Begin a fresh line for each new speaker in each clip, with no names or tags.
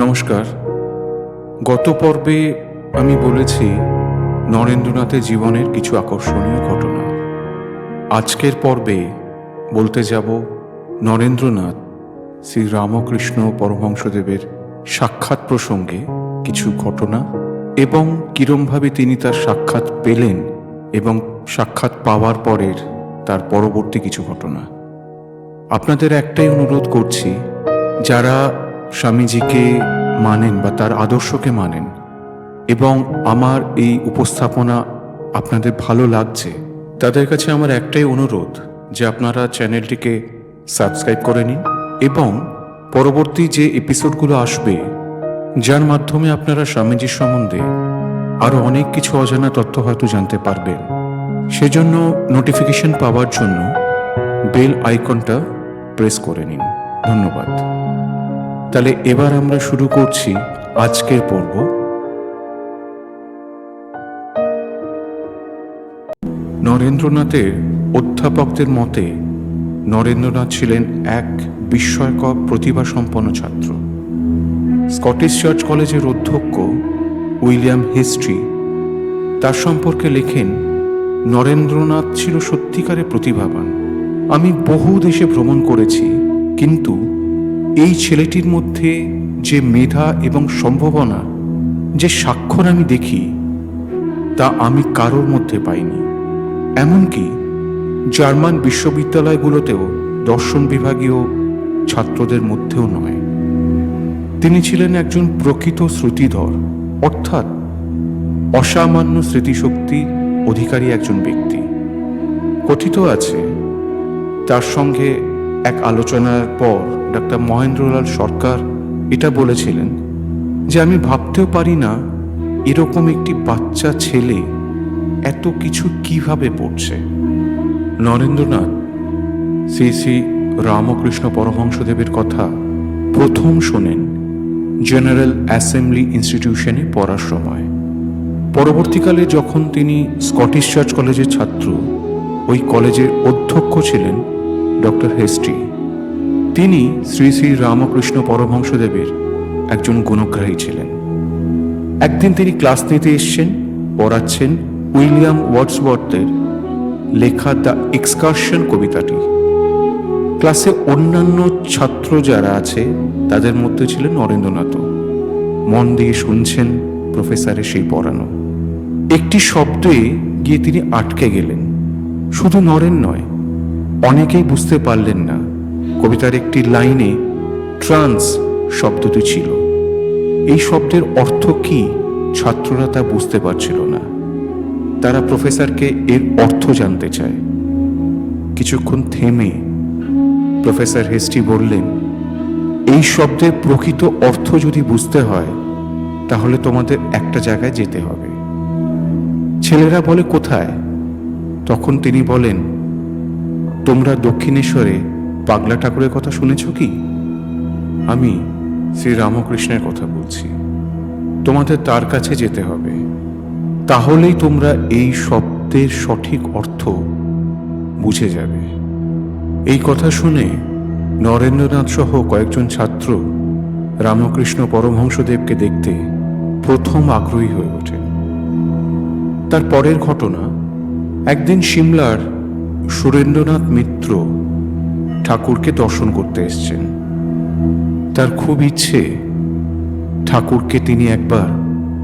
নমস্কার। গত পর্বে আমি বলেছি নরেন্দ্রনাথের জীবনের কিছু আকর্ষণীয় ঘটনা। আজকের পর্বে বলতে যাব নরেন্দ্রনাথ শ্রী রামকৃষ্ণ পরমহংসদেবের সাক্ষাৎ প্রসঙ্গে কিছু ঘটনা এবং কিরমভাবে তিনি তার সাক্ষাৎ পেলেন এবং সাক্ষাৎ পাওয়ার পরের তার পরবর্তী কিছু ঘটনা। আপনাদের একটাই অনুরোধ করছি, যারা স্বামীজিকে মানেন বা তার আদর্শকে মানেন এবং আমার এই উপস্থাপনা আপনাদের ভালো লাগছে, তাদের কাছে আমার একটাই অনুরোধ যে আপনারা চ্যানেলটিকে সাবস্ক্রাইব করে নিন এবং পরবর্তী যে এপিসোডগুলো আসবে, যার মাধ্যমে আপনারা স্বামীজির সম্বন্ধে আরও অনেক কিছু অজানা তথ্য হয়তো জানতে পারবেন, সেজন্য নোটিফিকেশন পাওয়ার জন্য বেল আইকনটা প্রেস করে নিন। ধন্যবাদ। তাহলে এবার আমরা শুরু করছি আজকের পর্ব। নরেন্দ্রনাথের অধ্যাপকদের মতে নরেন্দ্রনাথ ছিলেন এক বিস্ময়কর প্রতিভাসম্পন্ন ছাত্র। স্কটিশ চার্চ কলেজের অধ্যক্ষ উইলিয়াম হিস্ট্রি তার সম্পর্কে লেখেন, নরেন্দ্রনাথ ছিল সত্যিকারের প্রতিভাবান। আমি বহু দেশে ভ্রমণ করেছি, কিন্তু এই ছেলেটির মধ্যে যে মেধা এবং সম্ভাবনা, যে স্বাক্ষর আমি দেখি, তা আমি কারোর মধ্যে পাইনি। এমনকি জার্মান বিশ্ববিদ্যালয়গুলোতেও দর্শন বিভাগীয় ছাত্রদের মধ্যেও নয়। তিনি ছিলেন একজন প্রকৃত শ্রুতিধর, অর্থাৎ অসামান্য স্মৃতিশক্তির অধিকারী একজন ব্যক্তি। কথিত আছে, তার সঙ্গে এক আলোচনার পর ডাক্তার মহেন্দ্রলাল সরকার এটা বলেছিলেন যে আমি ভাবতেও পারি না এরকম একটি বাচ্চা ছেলে এত কিছু কিভাবে পড়ছে। নরেন্দ্রনাথ শ্রী শ্রী রামকৃষ্ণ পরমহংসদেবের কথা প্রথম শোনেন জেনারেল অ্যাসেম্বলি ইনস্টিটিউশনে পড়ার সময়। পরবর্তীকালে যখন তিনি স্কটিশ চার্চ কলেজের ছাত্র, ওই কলেজের অধ্যক্ষ ছিলেন ডক্টর হেস্ট্রি। তিনি শ্রী শ্রী রামকৃষ্ণ পরমহংসদেবের একজন গুণগ্রাহী ছিলেন। একদিন তিনি ক্লাস নিতে এসছেন, পড়াচ্ছেন উইলিয়াম ওয়ার্ডসওয়ার্থের লেখা দ্য এক্সকারশন কবিতাটি। ক্লাসে অন্যান্য ছাত্র যারা আছে তাদের মধ্যে ছিলেন নরেন্দ্রনাথও। মন দিয়ে শুনছেন প্রফেসরের সেই পড়ানো। একটি শব্দে গিয়ে তিনি আটকে গেলেন। শুধু নরেন নয়, অনেকেই বুঝতে পারলেন না কবিতার একটি লাইনে ট্রান্স শব্দটি ছিল। এই শব্দের অর্থ কি ছাত্ররা তা বুঝতে পারছিল না। তারা প্রফেসরকে এর অর্থ জানতে চায়। কিছুক্ষণ থেমে প্রফেসর হেস্টি বললেন, এই শব্দের প্রকৃত অর্থ যদি বুঝতে হয় তাহলে তোমাদের একটা জায়গায় যেতে হবে। ছেলেরা বলে, কোথায়? তখন তিনি বলেন, তোমরা দক্ষিণেশ্বরে পাগলা ঠাকুরের কথা শুনেছ কি? আমি শ্রী রামকৃষ্ণের কথা বলছি। তোমাদের তার কাছে যেতে হবে, তাহলেই তোমরা এই শব্দের সঠিক অর্থ বুঝে যাবে। এই কথা শুনে নরেন্দ্রনাথ সহ কয়েকজন ছাত্র রামকৃষ্ণ পরমহংসদেবকে দেখতে প্রথম আগ্রহী হয়ে ওঠেন। তার পরের ঘটনা, একদিন সিমলার সুরেন্দ্রনাথ মিত্র ঠাকুরকে দর্শন করতে এসছেন। তার খুব ইচ্ছে ঠাকুরকে তিনি একবার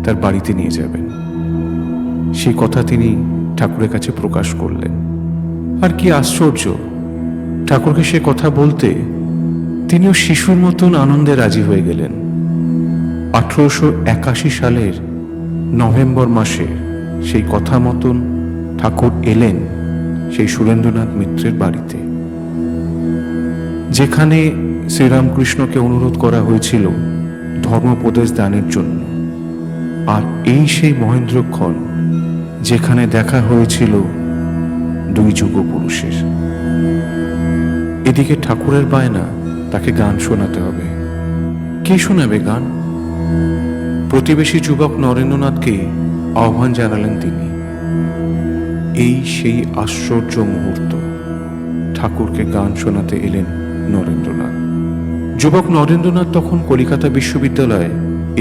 তার বাড়িতে নিয়ে যাবেন। সেই কথা তিনি ঠাকুরের কাছে প্রকাশ করলেন। আর কি আশ্চর্য, ঠাকুরকে সে কথা বলতে তিনিও শিশুর মতন আনন্দে রাজি হয়ে গেলেন। 1881 সালের নভেম্বর মাসে সেই কথা মতন ঠাকুর এলেন সেই সুরেন্দ্রনাথ মিত্রের বাড়িতে, যেখানে শ্রীরামকৃষ্ণকে অনুরোধ করা হয়েছিল ধর্মোপদেশ দানের জন্য। আর এই সেই মহেন্দ্রক্ষণ যেখানে দেখা হয়েছিল দুই যুগ পুরুষের। এদিকে ঠাকুরের বায়না তাকে গান শোনাতে হবে। কে শোনাবে গান? প্রতিবেশী যুবক নরেন্দ্রনাথকে আহ্বান জানালেন তিনি। এই সেই আশ্চর্য মুহূর্ত, ঠাকুরকে গান শোনাতে এলেন নরেন্দ্রনাথ। যুবক নরেন্দ্রনাথ তখন কলিকাতা বিশ্ববিদ্যালয়ে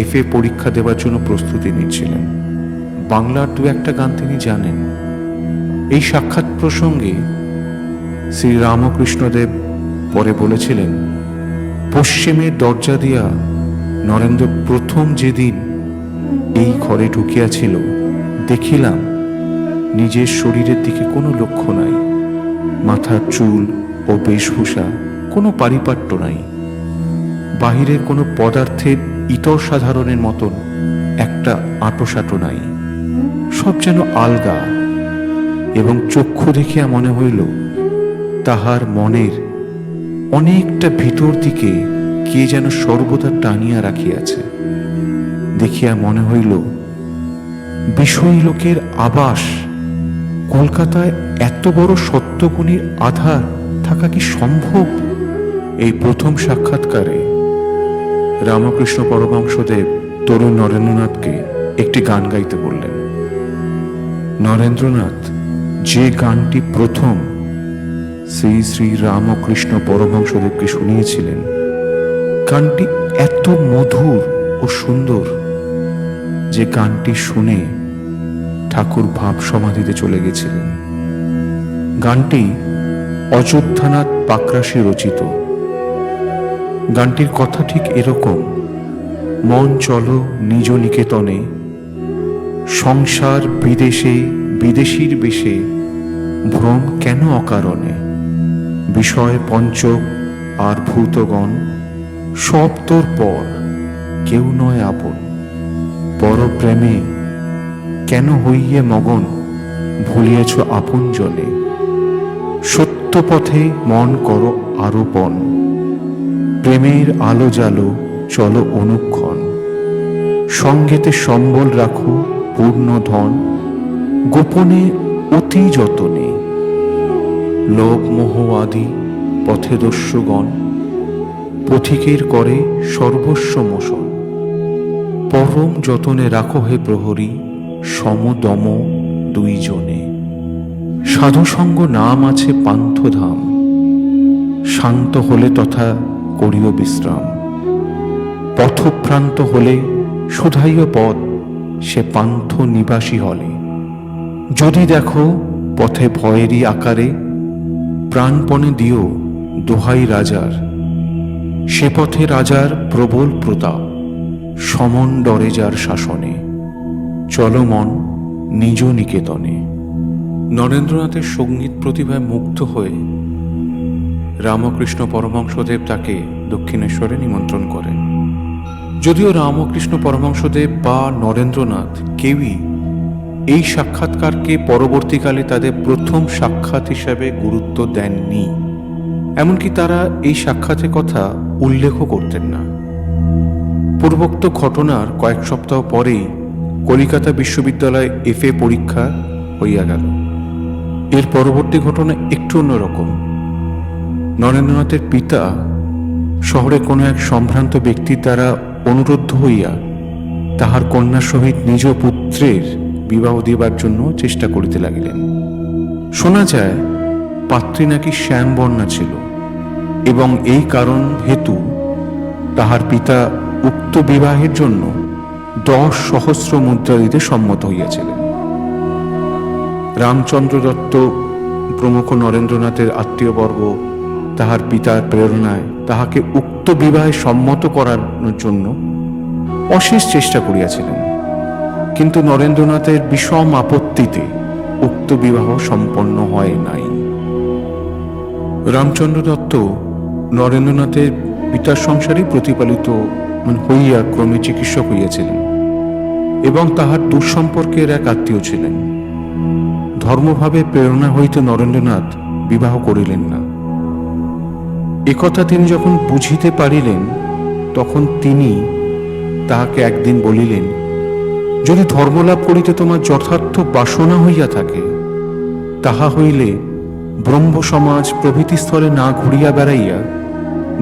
FA পরীক্ষা দেওয়ার জন্য প্রস্তুতি নিচ্ছিলেন। বাংলার দু একটা গান তিনি জানেন। এই সাক্ষাৎ প্রসঙ্গে শ্রী রামকৃষ্ণদেব পরে বলেছিলেন, পশ্চিমের দরজা দিয়া নরেন্দ্র প্রথম যেদিন এই ঘরে ঢুকিয়াছিল, দেখিলাম নিজের শরীরের দিকে কোনো লক্ষ্য নাই, মাথার চুল ও বেশভূষা কোনো পারিপাট্য নাই, বাহিরের কোনো পদার্থের ইতর সাধারণের মতন একটা আঁটোসাঁটো নাই, সব যেন আলগা, এবং চক্ষু দেখিয়া মনে হইল তাহার মনের অনেকটা ভিতর দিকে কে যেন সর্বদা টানিয়া রাখিয়াছে। দেখিয়া মনে হইল বিষয়ী লোকের আবাস কলকাতায় এত বড় সত্যগুণীর আধার থাকা কি সম্ভব? এই প্রথম সাক্ষাৎকারে রামকৃষ্ণ পরমহংসদেব তরুণ নরেন্দ্রনাথকে একটি গান গাইতে বললেন। নরেন্দ্রনাথ যে গানটি প্রথম শ্রী শ্রী রামকৃষ্ণ পরমহংসদেবকে শুনিয়েছিলেন, গানটি এত মধুর ও সুন্দর যে গানটি শুনে ঠাকুর ভাব সমাধিতে চলে গেছিলেন। গানটি অযোধ্যানাথ পাকরাশি রচিত। গানটির কথা ঠিক এরকম: মন চলো নিজ নিকেতনে, সংসার বিদেশে বিদেশীর বেশে, ভ্রম কেন অকারণে, বিষয় পঞ্চক আর ভূতগণ, সব তোর পর কেউ নয় আপন, পরপ্রেমে কেন হইয়ে মগন, ভুলিয়েছ আপন জনে, সত্য পথে মন করো আরোপণ, প্রেমের আলো জালো চলো অনুক্ষণ, সঙ্গেতে সম্বল রাখো পূর্ণ ধন, গোপনে অতি যতনে, লোভ মোহ আদি পথে দস্যুগণ, পথিকের করে সর্বস্ব মোশন, পরম যতনে রাখো হে প্রহরী, সমদম দুইজনে, সাধুসঙ্গ নাম আছে পান্থধাম, শান্ত হলে তথা করিও বিশ্রাম, পথভ্রান্ত হলে শুধাইও পথ, সে পান্থ নিবাসী হলে, যদি দেখো পথে ভয়েরই আকারে, প্রাণপণে দিও দোহাই রাজার, সে পথে রাজার প্রবল প্রতাপ, সমন ডরে যার শাসনে, চলো মন নিজ নিকেতনে। নরেন্দ্রনাথের সঙ্গীত প্রতিভায় মুগ্ধ হয়ে রামকৃষ্ণ পরমহংসদেব তাকে দক্ষিণেশ্বরে নিমন্ত্রণ করেন। যদিও রামকৃষ্ণ পরমহংসদেব বা নরেন্দ্রনাথ কেউই এই সাক্ষাৎকারকে পরবর্তীকালে তাদের প্রথম সাক্ষাৎ হিসাবে গুরুত্ব দেননি, এমনকি তারা এই সাক্ষাতের কথা উল্লেখও করতেন না। পূর্বোক্ত ঘটনার কয়েক সপ্তাহ পরেই কলিকাতা বিশ্ববিদ্যালয়ে FA পরীক্ষা হইয়া গেল। এর পরবর্তী ঘটনা একটু অন্যরকম। নরেন্দ্রনাথের পিতা শহরে কোনো এক সম্ভ্রান্ত ব্যক্তির দ্বারা অনুরোধ হইয়া তাহার কন্যার সহিত নিজ পুত্রের বিবাহ দিবার জন্য চেষ্টা করিতে লাগিলেন। শোনা যায় পাত্রী নাকি শ্যামবর্ণা ছিল, এবং এই কারণ হেতু তাহার পিতা উক্ত বিবাহের জন্য 10,000 মুদ্রা দিতে সম্মত হইয়াছিলেন। রামচন্দ্র দত্ত প্রমুখ নরেন্দ্রনাথের আত্মীয়বর্গ তাহার পিতার প্রেরণায় তাহাকে উক্ত বিবাহে সম্মত করানোর জন্য অশেষ চেষ্টা করিয়াছিলেন, কিন্তু নরেন্দ্রনাথের বিষম আপত্তিতে উক্ত বিবাহ সম্পন্ন হয় নাই। রামচন্দ্র দত্ত নরেন্দ্রনাথের পিতার সংসারেই প্রতিপালিত হইয়া ক্রমে চিকিৎসক হইয়াছিলেন এবং তাহার দুঃসম্পর্কের এক আত্মীয় ছিলেন। ধর্মভাবে প্রেরণা হইতে নরেন্দ্রনাথ বিবাহ করিলেন না। একথা তিনি যখন বুঝিতে পারিলেন, তখন তিনি তাহাকে একদিন বলিলেন, যদি ধর্মলাভ করিতে তোমার যথার্থ বাসনা হইয়া থাকে, তাহা হইলে ব্রহ্ম সমাজ প্রভৃতি স্থলে না ঘুরিয়া বেড়াইয়া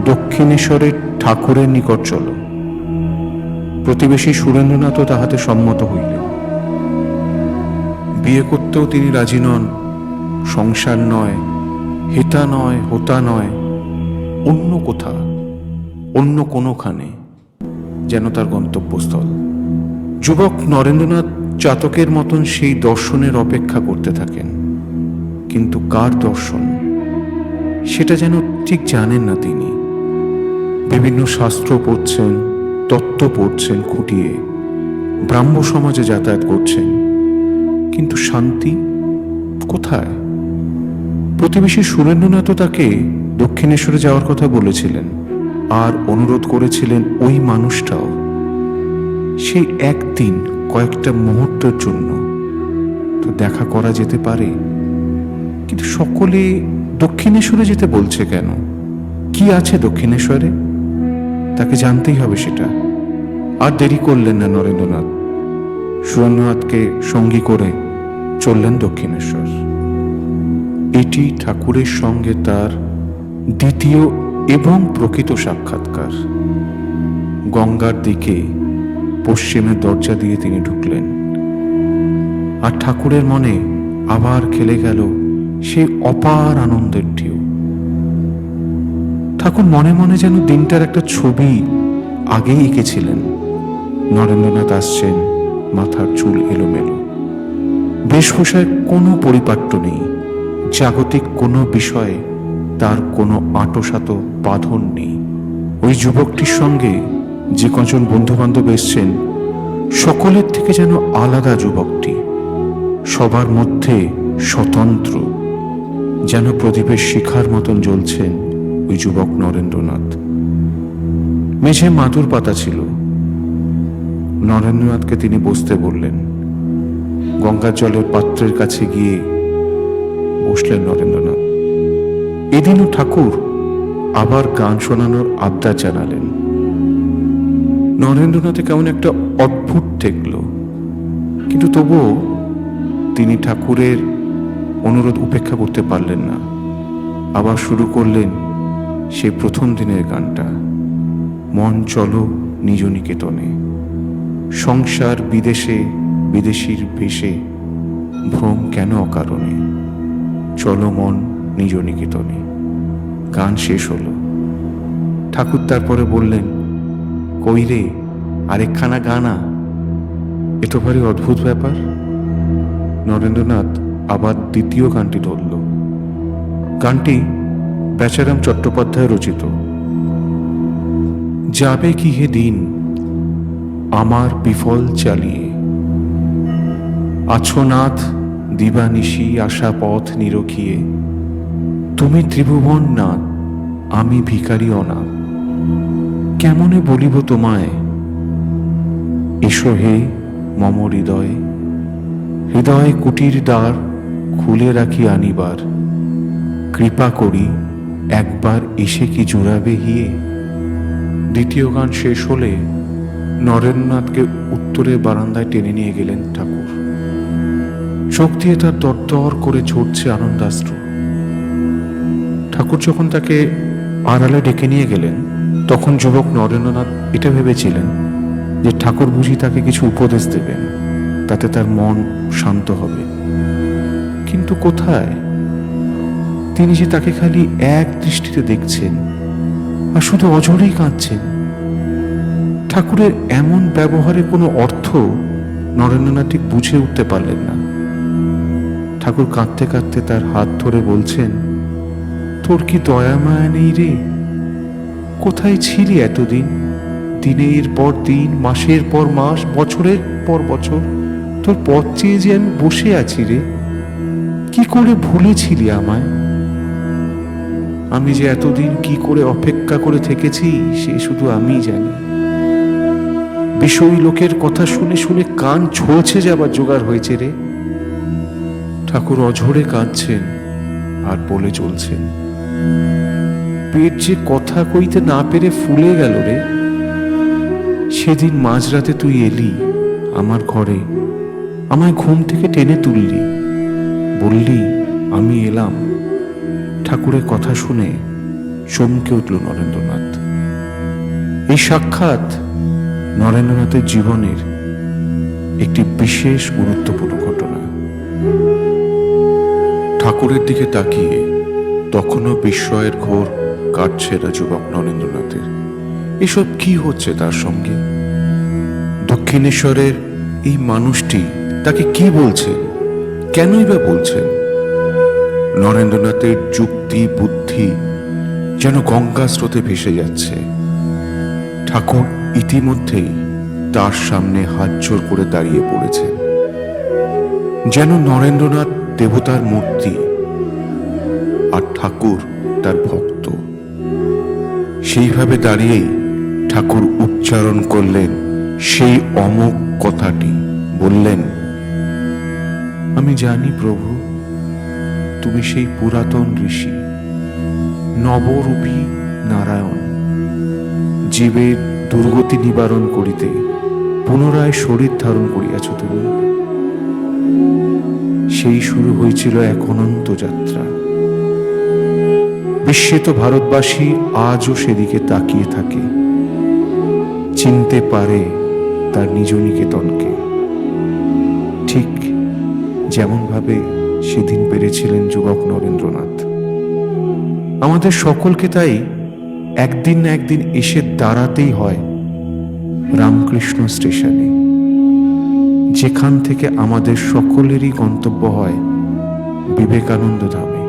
দক্ষিণেশ্বরের ঠাকুরের নিকট চলো। প্রতিবেশী সুরেন্দ্রনাথও তাহাতে সম্মত হইলেন। বিয়ে করতেও তিনি রাজি নন। সংসার নয়, হেতা নয়, হোতা নয়, অন্য কোথা, অন্য কোনোখানে, যেন তার গন্তব্যস্থল। যুবক নরেন্দ্রনাথ চাতকের মতন সেই দর্শনের অপেক্ষা করতে থাকেন, কিন্তু কার দর্শন সেটা যেন ঠিক জানেন না তিনি। বিভিন্ন শাস্ত্র পড়ছেন, তত্ত্ব পড়ছেন খুঁটিয়ে, ব্রাহ্ম সমাজে যাতায়াত করছেন, কিন্তু শান্তি কোথায়? প্রতিবেশী সুরেন্দ্রনাথও তাকে দক্ষিণেশ্বরে যাওয়ার কথা বলেছিলেন, আর অনুরোধ করেছিলেন ওই মানুষটাও সেই একদিন কয়েকটা মুহূর্তের জন্য তো দেখা করা যেতে পারে। কিন্তু সকলে দক্ষিণেশ্বরে যেতে বলছে কেন? কি আছে দক্ষিণেশ্বরে? তাকে জানতেই হবে সেটা। আর দেরি করলেন না নরেন্দ্রনাথ, সুরেন্দ্রনাথকে সঙ্গী করে চললেন দক্ষিণেশ্বর। এটি ঠাকুরের সঙ্গে তার দ্বিতীয় এবং প্রকৃত সাক্ষাৎকার। গঙ্গার দিকে পশ্চিমের দরজা দিয়ে তিনি ঢুকলেন, আর ঠাকুরের মনে আবার খেলে গেল সেই অপার আনন্দের ঢেউ। ঠাকুর মনে মনে যেন দিনটার একটা ছবি আগেই এঁকেছিলেন। নরেন্দ্রনাথ আসছেন, মাথার চুল এলোমেলো, বেশভূষায় কোনো পরিপাট্য নেই, জাগতিক কোনো বিষয়ে তার কোনো আঁটোসাঁটো বাঁধন নেই। ওই যুবকটির সঙ্গে যে কজন বন্ধু বান্ধব এসছেন, সকলের থেকে যেন আলাদা যুবকটি, সবার মধ্যে স্বতন্ত্র, যেন প্রদীপের শিখার মতন জ্বলছেন ওই যুবক নরেন্দ্রনাথ। মেঝে মাদুর পাতা ছিল। নরেন্দ্রনাথকে তিনি বসতে বললেন। গঙ্গার জলের পাত্রের কাছে গিয়ে বসলেন নরেন্দ্রনাথ। এদিনও ঠাকুর আবার গান শোনানোর আবদার জানালেন। নরেন্দ্রনাথে কেমন একটা অদ্ভুত ঠেকল, কিন্তু তবুও তিনি ঠাকুরের অনুরোধ উপেক্ষা করতে পারলেন না। আবার শুরু করলেন সে প্রথম দিনের গানটা, মন চলো নিজ নিকেতনে, সংসার বিদেশে বিদেশির বেশে, ভ্রম কেন অকারণে, চলো মন নিজ নিকেতনে। গান শেষ হলো। ঠাকুর তারপরে বললেন, কই রে, আরেকখানা গানা। এ তো ভারী অদ্ভুত ব্যাপার। নরেন্দ্রনাথ আবার দ্বিতীয় গানটি ধরল। গানটি বেচারাম চট্টোপাধ্যায় রচিত। যাবে কি হে দিন আমার বিফল চালিয়ে, আছো নাথ দিবানিশি আশা পথ নিরখিয়ে, তুমি ত্রিভুবন নাথ আমি ভিখারি অনাথ, কেমনে বলিব তোমায়, এসো হে মম হৃদয়ে, হৃদয় কুটির দ্বার খুলে রাখি আনিবার, কৃপা করি একবার এসে কি জোড়াবে হিয়ে। দ্বিতীয় গান শেষ হলে নরেন্দ্রনাথকে উত্তরের বারান্দায় টেনে নিয়ে গেলেন ঠাকুর। চোখ দিয়ে তার দরদর করে ঝরছে আনন্দাশ্রু। ঠাকুর যখন তাকে আড়ালে ডেকে নিয়ে গেলেন, তখন যুবক নরেন্দ্রনাথ এটা ভেবেছিলেন যে ঠাকুর বুঝি তাকে কিছু উপদেশ দেবেন, তাতে তার মন শান্ত হবে। কিন্তু কোথায়? তিনি যে তাকে খালি এক দৃষ্টিতে দেখছেন আর শুধু অঝরেই কাঁদছেন। ঠাকুরের এমন ব্যবহারে কোনো অর্থ নরেন্দ্রনাথ ঠিক বুঝে উঠতে পারলেন না। ঠাকুর কাঁদতে কাঁদতে তার হাত ধরে বলছেন, তোর কি দয়া মায়া নেই রে? কোথায় ছিলি এতদিন? দিনের পর দিন, মাসের পর মাস, বছরের পর বছর তোর পথ চেয়ে যে আমি বসে আছি রে। কি করে ভুলেছিলি আমায়? আমি যে এতদিন কি করে অপেক্ষা করে থেকেছি সে শুধু আমিই জানি। বিষয়ী লোকের কথা শুনে শুনে কান ঝলছে যাবার জোগাড় হয়েছে রে। ঠাকুর অঝরে কাঁদছেন আর বলে চলছেন, পেট যে কথা কইতে না পেরে ফুলে গেল রে। সেদিন মাঝরাতে তুই এলি আমার ঘরে, আমায় ঘুম থেকে টেনে তুললি, বললি আমি এলাম। ঠাকুরের কথা শুনে চমকে উঠল নরেন্দ্রনাথ। এই সাক্ষাৎ নরেন্দ্রনাথের জীবনের একটি বিশেষ গুরুত্বপূর্ণ ঘটনা। ঠাকুরের দিকে তাকিয়ে তখনও বিস্ময়ের ঘোর কাটছে না যুবক নরেন্দ্রনাথের। এসব কি হচ্ছে তার সঙ্গে? দক্ষিণেশ্বরের এই মানুষটি তাকে কি বলছেন, কেনই বা বলছেন? নরেন্দ্রনাথের যুক্তি বুদ্ধি যেন গঙ্গা স্রোতে ভেসে যাচ্ছে। ঠাকুর ইতিমধ্যেই তার সামনে হাত জোর করে দাঁড়িয়ে পড়েছেন, যেন নরেন্দ্রনাথ দেবতার মূর্তি আর ঠাকুর তার ভক্ত। সেইভাবে দাঁড়িয়েই ঠাকুর উচ্চারণ করলেন সেই অমোঘ কথাটি। বললেন, আমি জানি প্রভু, তুমি সেই পুরাতন ঋষি, নবরূপী নারায়ণ, জীবের দুর্গতি নিবারণ করিতে পুনরায় শরীর ধারণ করিয়াছ তুমি। সেই শুরু হয়েছিল এক অনন্ত যাত্রা। বিস্মিত ভারতবাসী আজও সেদিকে তাকিয়ে থাকে, চিনতে পারে তার নিজ নিকেতনকে, ঠিক যেমনভাবে সেদিন পেরেছিলেন যুবক নরেন্দ্রনাথ। আমাদের সকলকে তাই একদিন না একদিন এসে দাঁড়াতেই হয় রামকৃষ্ণ স্টেশনে, যেখান থেকে আমাদের সকলেরই গন্তব্য হয় বিবেকানন্দ ধামে।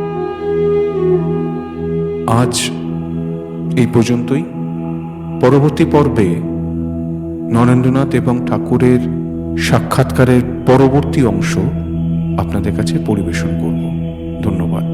আজ এই পর্যন্তই। পরবর্তী পর্বে নরেন্দ্রনাথ এবং ঠাকুরের সাক্ষাৎকারের পরবর্তী অংশ আপনাদের কাছে পরিবেশন করব। ধন্যবাদ।